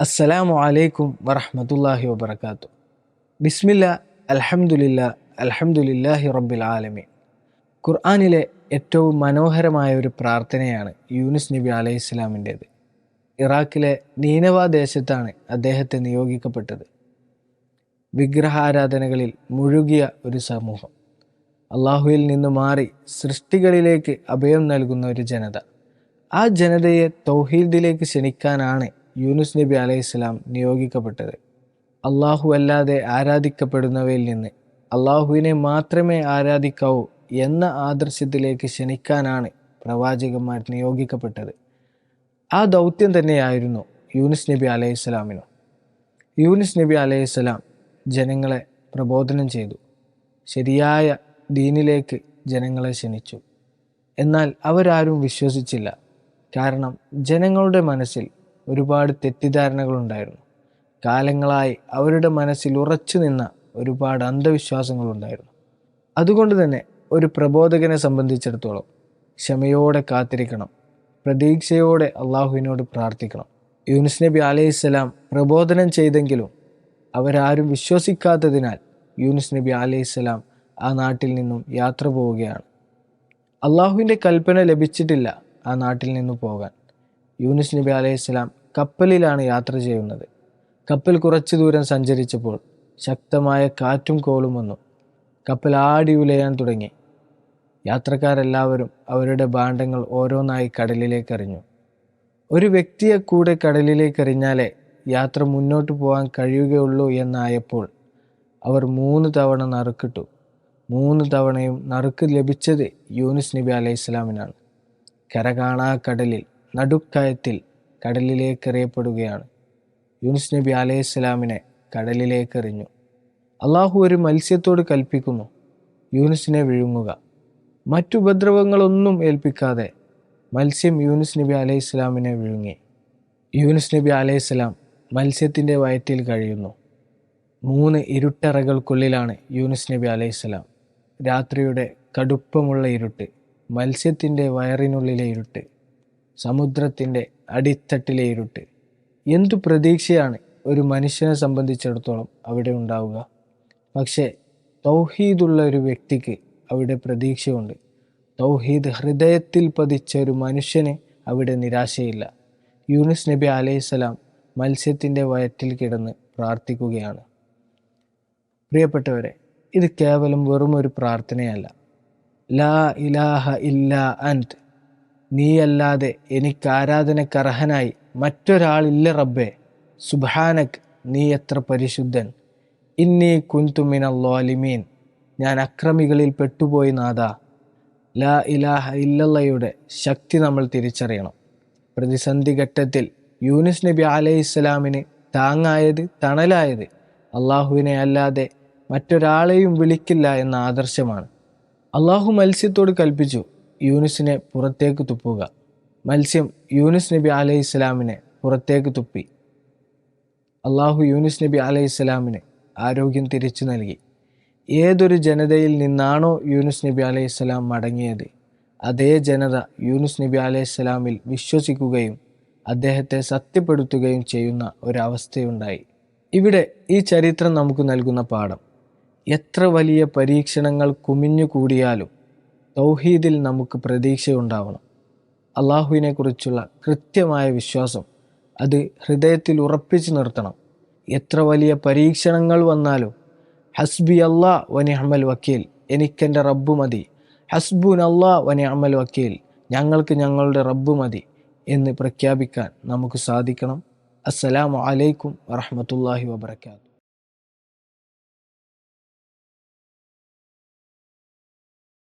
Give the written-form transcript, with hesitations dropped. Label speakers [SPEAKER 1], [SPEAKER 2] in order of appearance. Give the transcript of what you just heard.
[SPEAKER 1] അസ്സലാമു അലൈക്കും വറഹ്മത്തുള്ളാഹി വബറകാതുഹു. ബിസ്മില്ലാ അൽഹംദുലില്ലാ അൽഹംദുലില്ലാഹി റബ്ബിൽ ആലമീൻ. ഖുർആനിലെ ഏറ്റവും മനോഹരമായ ഒരു പ്രാർത്ഥനയാണ് യൂനുസ് നബി അലൈഹിസ്സലാമിൻ്റേത്. ഇറാഖിലെ നീനവ ദേശത്താണ് അദ്ദേഹത്തെ നിയോഗിക്കപ്പെട്ടത്. വിഗ്രഹാരാധനകളിൽ മുഴുകിയ ഒരു സമൂഹം, അള്ളാഹുവിൽ നിന്ന് മാറി സൃഷ്ടികളിലേക്ക് അഭയം നൽകുന്ന ഒരു ജനത. ആ ജനതയെ തൗഹീദിലേക്ക് ക്ഷണിക്കാനാണ് യൂനുസ് നബി അലൈഹിസ്സലാം നിയോഗിക്കപ്പെട്ടത്. അള്ളാഹു അല്ലാതെ ആരാധിക്കപ്പെടുന്നവയിൽ നിന്ന് അള്ളാഹുവിനെ മാത്രമേ ആരാധിക്കാവൂ എന്ന ആദർശത്തിലേക്ക് ക്ഷണിക്കാനാണ് പ്രവാചകന്മാർ നിയോഗിക്കപ്പെട്ടത്. ആ ദൗത്യം തന്നെയായിരുന്നു യൂനുസ് നബി അലൈഹിസ്സലാമിനും. യൂനുസ് നബി അലൈഹിസ്സലാം ജനങ്ങളെ പ്രബോധനം ചെയ്തു, ശരിയായ ദീനിലേക്ക് ജനങ്ങളെ ക്ഷണിച്ചു. എന്നാൽ അവരാരും വിശ്വസിച്ചില്ല. കാരണം ജനങ്ങളുടെ മനസ്സിൽ ഒരുപാട് തെറ്റിദ്ധാരണകളുണ്ടായിരുന്നു. കാലങ്ങളായി അവരുടെ മനസ്സിൽ ഉറച്ചു നിന്ന ഒരുപാട് അന്ധവിശ്വാസങ്ങളുണ്ടായിരുന്നു. അതുകൊണ്ട് തന്നെ ഒരു പ്രബോധകനെ സംബന്ധിച്ചിടത്തോളം ക്ഷമയോടെ കാത്തിരിക്കണം, പ്രതീക്ഷയോടെ അള്ളാഹുവിനോട് പ്രാർത്ഥിക്കണം. യൂനുസ് നബി അലൈഹിസ്സലാം പ്രബോധനം ചെയ്തെങ്കിലും അവരാരും വിശ്വസിക്കാത്തതിനാൽ യൂനുസ് നബി അലൈഹിസ്സലാം ആ നാട്ടിൽ നിന്നും യാത്ര പോവുകയാണ്. അള്ളാഹുവിൻ്റെ കൽപ്പന ലഭിച്ചിട്ടില്ല ആ നാട്ടിൽ നിന്നും പോകാൻ. യൂനുസ് നബി അലൈഹിസ്സലാം കപ്പലിലാണ് യാത്ര ചെയ്യുന്നത്. കപ്പൽ കുറച്ചു ദൂരം സഞ്ചരിച്ചപ്പോൾ ശക്തമായ കാറ്റും കോളും വന്നു. കപ്പൽ ആടി ഉലയാൻ തുടങ്ങി. യാത്രക്കാരെല്ലാവരും അവരുടെ ഭാണ്ഡങ്ങൾ ഓരോന്നായി കടലിലേക്ക് എറിഞ്ഞു. ഒരു വ്യക്തിയെ കൂടെ കടലിലേക്ക് എറിഞ്ഞാലേ യാത്ര മുന്നോട്ട് പോകാൻ കഴിയുകയുള്ളൂ എന്നായപ്പോൾ അവർ 3 തവണ നറുക്കിട്ടു. 3 തവണയും നറുക്ക് ലഭിച്ചത് യൂനുസ് നബി അലൈഹിസ്സലാമിനാണ്. കര കാണാ കടലിൽ നടുക്കയത്തിൽ കടലിലേക്ക് എറിയപ്പെടുകയാണ്. യൂനുസ് നബി അലൈഹിസ്സലാമിനെ കടലിലേക്ക് എറിഞ്ഞു. അള്ളാഹു ഒരു മത്സ്യത്തോട് കൽപ്പിക്കുന്നു, യൂനുസിനെ വിഴുങ്ങുക. മറ്റുപദ്രവങ്ങളൊന്നും ഏൽപ്പിക്കാതെ മത്സ്യം യൂനുസ് നബി അലൈഹിസ്സലാമിനെ വിഴുങ്ങി. യൂനുസ് നബി അലൈഹിസ്സലാം മത്സ്യത്തിൻ്റെ വയറ്റിൽ കഴിയുന്നു. 3 ഇരുട്ടറകൾക്കുള്ളിലാണ് യൂനുസ് നബി അലൈഹിസ്സലാം. രാത്രിയുടെ കടുപ്പമുള്ള ഇരുട്ട്, മത്സ്യത്തിൻ്റെ വയറിനുള്ളിലെ ഇരുട്ട്, സമുദ്രത്തിൻ്റെ അടിത്തട്ടിലെ ഇരുട്ട്. എന്തു പ്രതീക്ഷയാണ് ഒരു മനുഷ്യനെ സംബന്ധിച്ചിടത്തോളം അവിടെ ഉണ്ടാവുക? പക്ഷേ തൗഹീദുള്ള ഒരു വ്യക്തിക്ക് അവിടെ പ്രതീക്ഷയുണ്ട്. തൗഹീദ് ഹൃദയത്തിൽ പതിച്ച ഒരു മനുഷ്യന് അവിടെ നിരാശയില്ല. യൂനുസ് നബി അലൈഹിസ്സലാം മത്സ്യത്തിൻ്റെ വയറ്റിൽ കിടന്ന് പ്രാർത്ഥിക്കുകയാണ്. പ്രിയപ്പെട്ടവരെ, ഇത് കേവലം വെറും ഒരു പ്രാർത്ഥനയല്ല. ലാ ഇലാഹ ഇല്ലാ അൻത്, നീയല്ലാതെ എനിക്ക് ആരാധനക്കർഹനായി മറ്റൊരാളില്ല റബ്ബേ. സുബ്ഹാനക്, നീ എത്ര പരിശുദ്ധൻ. ഇന്നി കുന്തു മിനൽ ളാലിമീൻ, ഞാൻ അക്രമികളിൽ പെട്ടുപോയി നാഥാ. ലാ ഇലാഹ ഇല്ലല്ലയുടെ ശക്തി നമ്മൾ തിരിച്ചറിയണം. പ്രതിസന്ധി ഘട്ടത്തിൽ യൂനുസ് നബി അലൈഹിസ്സലാമിന് താങ്ങായത്, തണലായത് അള്ളാഹുവിനെ അല്ലാതെ മറ്റൊരാളെയും വിളിക്കില്ല എന്ന ആദർശമാണ്. അള്ളാഹു മത്സ്യത്തോട് കൽപ്പിച്ചു, യൂനുസിനെ പുറത്തേക്ക് തുപ്പുക. മത്സ്യം യൂനുസ് നബി അലൈഹിസ്സലാമിനെ പുറത്തേക്ക് തുപ്പി. അള്ളാഹു യൂനുസ് നബി അലൈഹിസ്സലാമിന് ആരോഗ്യം തിരിച്ചു നൽകി. ഏതൊരു ജനതയിൽ നിന്നാണോ യൂനുസ് നബി അലൈഹിസ്സലാം മടങ്ങിയത്, അതേ ജനത യൂനുസ് നബി അലൈഹിസ്സലാമിൽ വിശ്വസിക്കുകയും അദ്ദേഹത്തെ സത്യപ്പെടുത്തുകയും ചെയ്യുന്ന ഒരവസ്ഥയുണ്ടായി. ഇവിടെ ഈ ചരിത്രം നമുക്ക് നൽകുന്ന പാഠം, എത്ര വലിയ പരീക്ഷണങ്ങൾ കുമിഞ്ഞു കൂടിയാലും തൗഹീദിൽ നമുക്ക് പ്രതീക്ഷയുണ്ടാവണം. അള്ളാഹുവിനെക്കുറിച്ചുള്ള കൃത്യമായ വിശ്വാസം അത് ഹൃദയത്തിൽ ഉറപ്പിച്ചു നിർത്തണം. എത്ര വലിയ പരീക്ഷണങ്ങൾ വന്നാലും ഹസ്ബി അല്ലാ വ നിഅമൽ വക്കീൽ, എനിക്കെൻ്റെ റബ്ബ് മതി. ഹസ്ബുൻ അല്ലാ വ നിഅമൽ വക്കീൽ, ഞങ്ങൾക്ക് ഞങ്ങളുടെ റബ്ബ് മതി എന്ന് പ്രഖ്യാപിക്കാൻ നമുക്ക് സാധിക്കണം. അസ്സലാമു അലൈക്കും വറഹ്മത്തുള്ളാഹി വബറകാതുഹു.